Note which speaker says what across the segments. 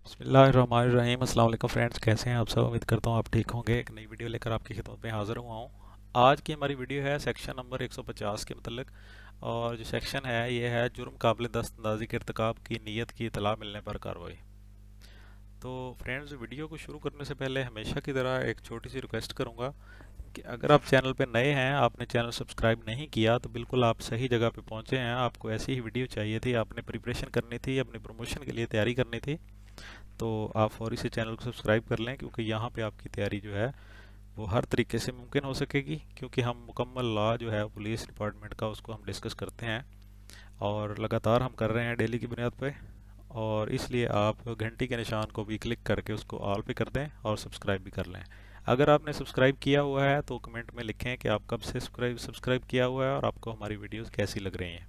Speaker 1: बिस्मिल्लाहिर्रहमानिर्रहीम। अस्सलाम वालेकुम फ्रेंड्स, कैसे हैं आप सब। उम्मीद करता हूँ आप ठीक होंगे। एक नई वीडियो लेकर आपकी खिदमत में हाज़िर हुआ हूँ। आज की हमारी वीडियो है सेक्शन नंबर 150 के मतलब। और जो सेक्शन है ये है जुर्म काबिल दस्तंदाजी के इर्तिकाब की नीयत की इतला मिलने पर कार्रवाई। तो फ्रेंड्स, वीडियो को शुरू करने से पहले हमेशा की तरह एक छोटी सी रिक्वेस्ट करूँगा कि अगर आप चैनल पर नए हैं, आपने चैनल सब्सक्राइब नहीं किया, तो बिल्कुल आप सही जगह पे पहुंचे हैं। आपको ऐसी ही वीडियो चाहिए थी, आपने प्रिपरेशन करनी थी, अपनी प्रमोशन के लिए तैयारी करनी थी, तो आप फौरी से चैनल को सब्सक्राइब कर लें, क्योंकि यहाँ पे आपकी तैयारी जो है वो हर तरीके से मुमकिन हो सकेगी। क्योंकि हम मुकम्मल लॉ जो है पुलिस डिपार्टमेंट का उसको हम डिस्कस करते हैं और लगातार हम कर रहे हैं डेली की बुनियाद पे। और इसलिए आप घंटी के निशान को भी क्लिक करके उसको ऑल पे कर दें और सब्सक्राइब भी कर लें। अगर आपने सब्सक्राइब किया हुआ है तो कमेंट में लिखें कि आप कब से सब्सक्राइब किया हुआ है और आपको हमारी वीडियोस कैसी लग रही हैं।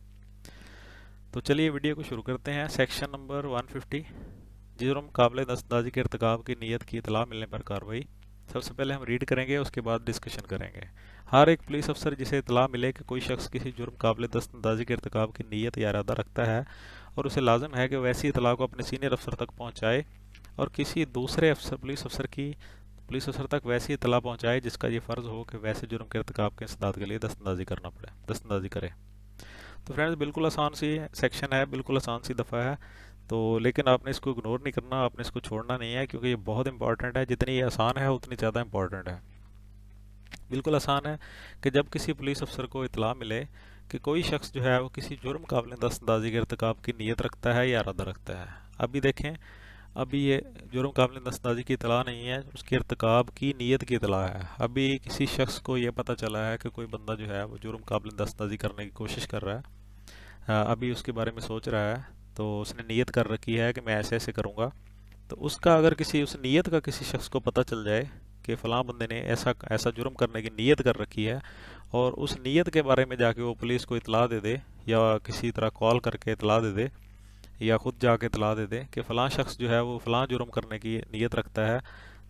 Speaker 1: तो चलिए वीडियो को शुरू करते हैं। सेक्शन नंबर 150, जुर्म काबिल दस्तंदाजी के इर्तिकाब की नीयत की इतला मिलने पर कार्रवाई। सबसे पहले हम रीड करेंगे, उसके बाद डिस्कशन करेंगे। हर एक पुलिस अफसर जिसे इतला मिले कि कोई शख्स किसी जुर्म काबिल दस्तंदाजी के इर्तिकाब की नीयत या इरादा रखता है और उसे लाजिम है कि वैसी इतला को अपने सीनियर अफसर तक पहुँचाए और किसी दूसरे पुलिस अफसर तक वैसी इतला पहुँचाए जिसका ये फ़र्ज़ हो कि वैसे जुर्म के इर्तिकाब के इंसदाद के लिए दस्तंदाजी करे। तो फ्रेंड्स, बिल्कुल आसान सी सेक्शन है, बिल्कुल आसान सी दफ़ा है। तो लेकिन आपने इसको इग्नोर नहीं करना, आपने इसको छोड़ना नहीं है, क्योंकि ये बहुत इंपॉर्टेंट है। जितनी ये आसान है उतनी ज़्यादा इंपॉर्टेंट है। बिल्कुल आसान है कि जब किसी पुलिस अफसर को इतला मिले कि कोई शख्स जो है वो किसी जुर्म काबिल दस्तंदाजी के इर्तिकाब की नीयत रखता है या इरादा रखता है। अभी देखें, अभी ये जुर्म काबिल दस्तंदाजी की इतला नहीं है, उसके इर्तिकाब की नीयत की इतला है। अभी किसी शख्स को ये पता चला है कि कोई बंदा जो है वो जुर्म काबिल दस्तंदाजी करने की कोशिश कर रहा है। अभी उसके बारे में सोच रहा है, तो उसने नीयत कर रखी है कि मैं ऐसे ऐसे करूँगा। तो उसका अगर किसी उस नीयत का किसी शख्स को पता चल जाए कि फ़लाँ बंदे ने ऐसा ऐसा जुर्म करने की नीयत कर रखी है, और उस नीयत के बारे में जाके वो पुलिस को इतला दे दे या किसी तरह कॉल करके इतला दे दे या ख़ुद जाके इतला दे दे कि फ़लाँ शख्स जो है वो फ़लाँ जुर्म करने की नीयत रखता है,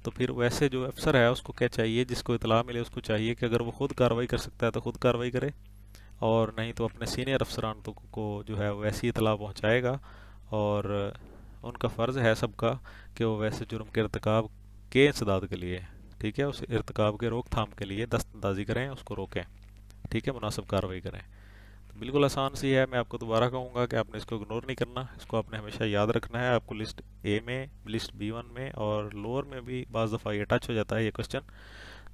Speaker 1: तो फिर वैसे जो अफसर है उसको क्या चाहिए, जिसको इतला मिले उसको चाहिए कि अगर वो ख़ुद कार्रवाई कर सकता है तो ख़ुद कार्रवाई करे, और नहीं तो अपने सीनियर अफसरान तो को जो है वैसी इतला पहुंचाएगा। और उनका फ़र्ज़ है सबका कि वो वैसे जुर्म के इर्तिकाब के इंसदाद के लिए, ठीक है, उस इर्तिकाब के रोकथाम के लिए दस्तंदाजी करें, उसको रोकें, ठीक है, मुनासिब कार्रवाई करें। तो बिल्कुल आसान सी है। मैं आपको दोबारा कहूँगा कि आपने इसको इग्नोर नहीं करना, इसको आपने हमेशा याद रखना है। आपको लिस्ट ए में, लिस्ट B1 में और लोअर में भी बाज़ दफ़ा ये टच हो जाता है ये क्वेश्चन।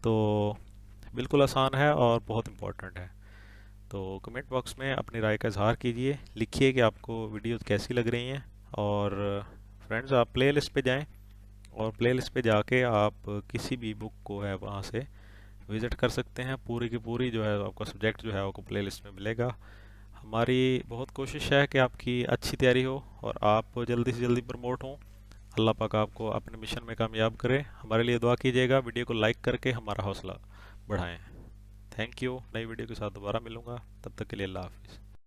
Speaker 1: तो बिल्कुल आसान है और बहुत इंपॉर्टेंट है। तो कमेंट बॉक्स में अपनी राय का इजहार कीजिए, लिखिए कि आपको वीडियोस कैसी लग रही हैं। और फ्रेंड्स, आप प्ले लिस्ट पर जाएँ और प्ले लिस्ट पर जाके आप किसी भी बुक को है वहाँ से विज़िट कर सकते हैं। पूरी की पूरी जो है आपका सब्जेक्ट जो है आपको प्ले लिस्ट में मिलेगा। हमारी बहुत कोशिश है कि आपकी अच्छी तैयारी हो और आप जल्दी से जल्दी प्रमोट हों। अल्लाह पाक आपको अपने मिशन में कामयाब करे। हमारे लिए दुआ कीजिएगा, वीडियो को लाइक करके हमारा हौसला बढ़ाएं। Thank you. नई वीडियो के साथ दोबारा मिलूंगा, तब तक के लिए अल्लाह हाफिज़।